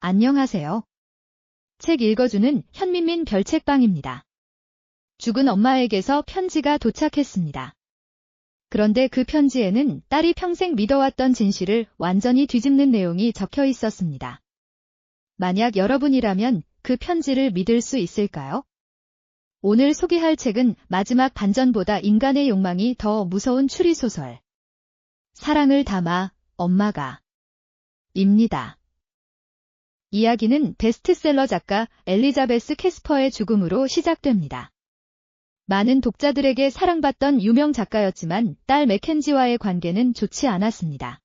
안녕하세요. 책 읽어주는 현민민 별책방입니다. 죽은 엄마에게서 편지가 도착했습니다. 그런데 그 편지에는 딸이 평생 믿어왔던 진실을 완전히 뒤집는 내용이 적혀 있었습니다. 만약 여러분이라면 그 편지를 믿을 수 있을까요? 오늘 소개할 책은 마지막 반전보다 인간의 욕망이 더 무서운 추리소설. 사랑을 담아 엄마가 입니다. 이야기는 베스트셀러 작가 엘리자베스 캐스퍼의 죽음으로 시작됩니다. 많은 독자들에게 사랑받던 유명 작가였지만 딸 맥켄지와의 관계는 좋지 않았습니다.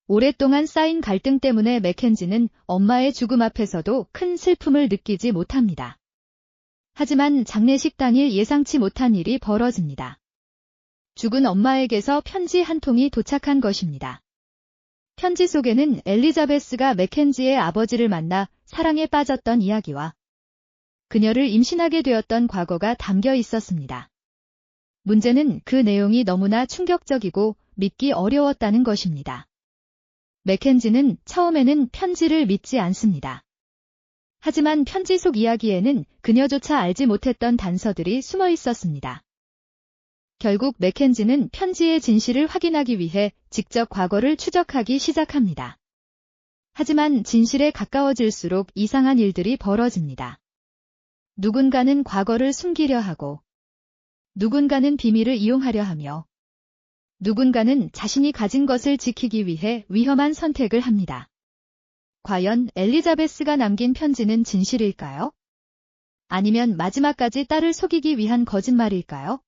오랫동안 쌓인 갈등 때문에 맥켄지는 엄마의 죽음 앞에서도 큰 슬픔을 느끼지 못합니다. 하지만 장례식 당일 예상치 못한 일이 벌어집니다. 죽은 엄마에게서 편지 한 통이 도착한 것입니다. 편지 속에는 엘리자베스가 맥켄지의 아버지를 만나 사랑에 빠졌던 이야기와 그녀를 임신하게 되었던 과거가 담겨 있었습니다. 문제는 그 내용이 너무나 충격적이고 믿기 어려웠다는 것입니다. 맥켄지는 처음에는 편지를 믿지 않습니다. 하지만 편지 속 이야기에는 그녀조차 알지 못했던 단서들이 숨어 있었습니다. 결국 맥켄지는 편지의 진실을 확인하기 위해 직접 과거를 추적하기 시작합니다. 하지만 진실에 가까워질수록 이상한 일들이 벌어집니다. 누군가는 과거를 숨기려 하고, 누군가는 비밀을 이용하려 하며, 누군가는 자신이 가진 것을 지키기 위해 위험한 선택을 합니다. 과연 엘리자베스가 남긴 편지는 진실일까요? 아니면 마지막까지 딸을 속이기 위한 거짓말일까요?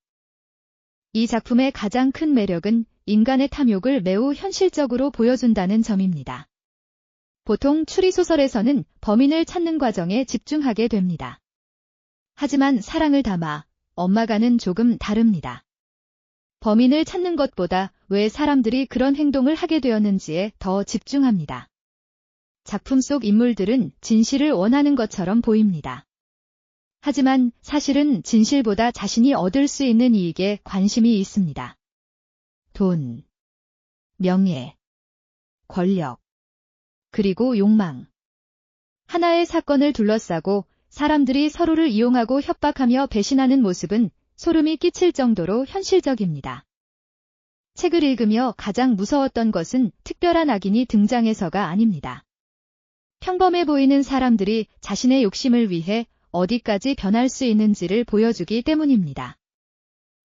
이 작품의 가장 큰 매력은 인간의 탐욕을 매우 현실적으로 보여준다는 점입니다. 보통 추리소설에서는 범인을 찾는 과정에 집중하게 됩니다. 하지만 사랑을 담아 엄마가는 조금 다릅니다. 범인을 찾는 것보다 왜 사람들이 그런 행동을 하게 되었는지에 더 집중합니다. 작품 속 인물들은 진실을 원하는 것처럼 보입니다. 하지만 사실은 진실보다 자신이 얻을 수 있는 이익에 관심이 있습니다. 돈, 명예, 권력, 그리고 욕망. 하나의 사건을 둘러싸고 사람들이 서로를 이용하고 협박하며 배신하는 모습은 소름이 끼칠 정도로 현실적입니다. 책을 읽으며 가장 무서웠던 것은 특별한 악인이 등장해서가 아닙니다. 평범해 보이는 사람들이 자신의 욕심을 위해 어디까지 변할 수 있는지를 보여주기 때문입니다.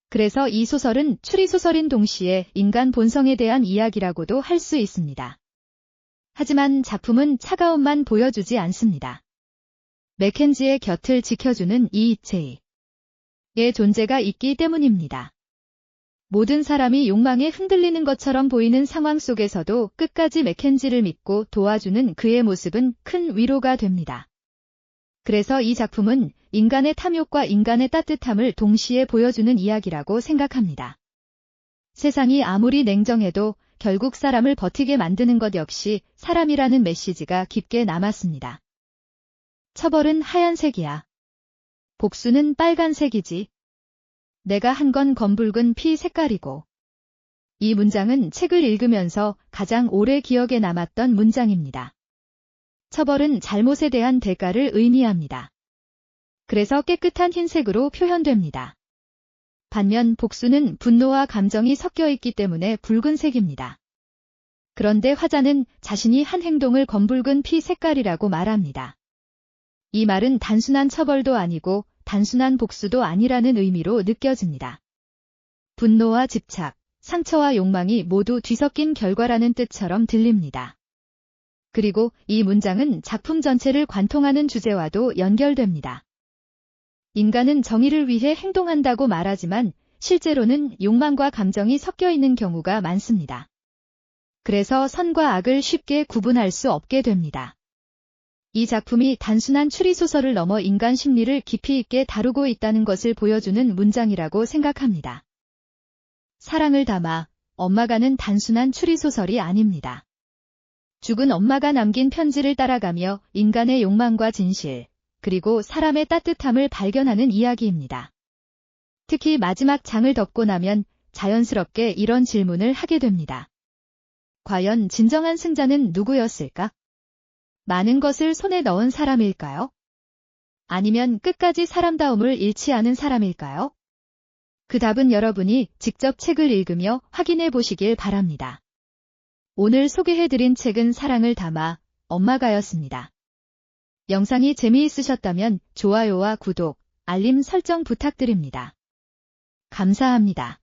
그래서 이 소설은 추리소설인 동시에 인간 본성에 대한 이야기라고도 할 수 있습니다. 하지만 작품은 차가움만 보여주지 않습니다. 맥켄지의 곁을 지켜주는 이이체이의 존재가 있기 때문입니다. 모든 사람이 욕망에 흔들리는 것처럼 보이는 상황 속에서도 끝까지 맥켄지를 믿고 도와주는 그의 모습은 큰 위로가 됩니다. 그래서 이 작품은 인간의 탐욕과 인간의 따뜻함을 동시에 보여주는 이야기라고 생각합니다. 세상이 아무리 냉정해도 결국 사람을 버티게 만드는 것 역시 사람이라는 메시지가 깊게 남았습니다. 처벌은 하얀색이야. 복수는 빨간색이지. 내가 한 건 검붉은 피 색깔이고. 이 문장은 책을 읽으면서 가장 오래 기억에 남았던 문장입니다. 처벌은 잘못에 대한 대가를 의미합니다. 그래서 깨끗한 흰색으로 표현됩니다. 반면 복수는 분노와 감정이 섞여 있기 때문에 붉은색입니다. 그런데 화자는 자신이 한 행동을 검붉은 피 색깔이라고 말합니다. 이 말은 단순한 처벌도 아니고 단순한 복수도 아니라는 의미로 느껴집니다. 분노와 집착, 상처와 욕망이 모두 뒤섞인 결과라는 뜻처럼 들립니다. 그리고 이 문장은 작품 전체를 관통하는 주제와도 연결됩니다. 인간은 정의를 위해 행동한다고 말하지만 실제로는 욕망과 감정이 섞여 있는 경우가 많습니다. 그래서 선과 악을 쉽게 구분할 수 없게 됩니다. 이 작품이 단순한 추리소설을 넘어 인간 심리를 깊이 있게 다루고 있다는 것을 보여주는 문장이라고 생각합니다. 사랑을 담아 엄마가는 단순한 추리소설이 아닙니다. 죽은 엄마가 남긴 편지를 따라가며 인간의 욕망과 진실, 그리고 사람의 따뜻함을 발견하는 이야기입니다. 특히 마지막 장을 덮고 나면 자연스럽게 이런 질문을 하게 됩니다. 과연 진정한 승자는 누구였을까? 많은 것을 손에 넣은 사람일까요? 아니면 끝까지 사람다움을 잃지 않은 사람일까요? 그 답은 여러분이 직접 책을 읽으며 확인해 보시길 바랍니다. 오늘 소개해드린 책은 사랑을 담아 엄마가였습니다. 영상이 재미있으셨다면 좋아요와 구독, 알림 설정 부탁드립니다. 감사합니다.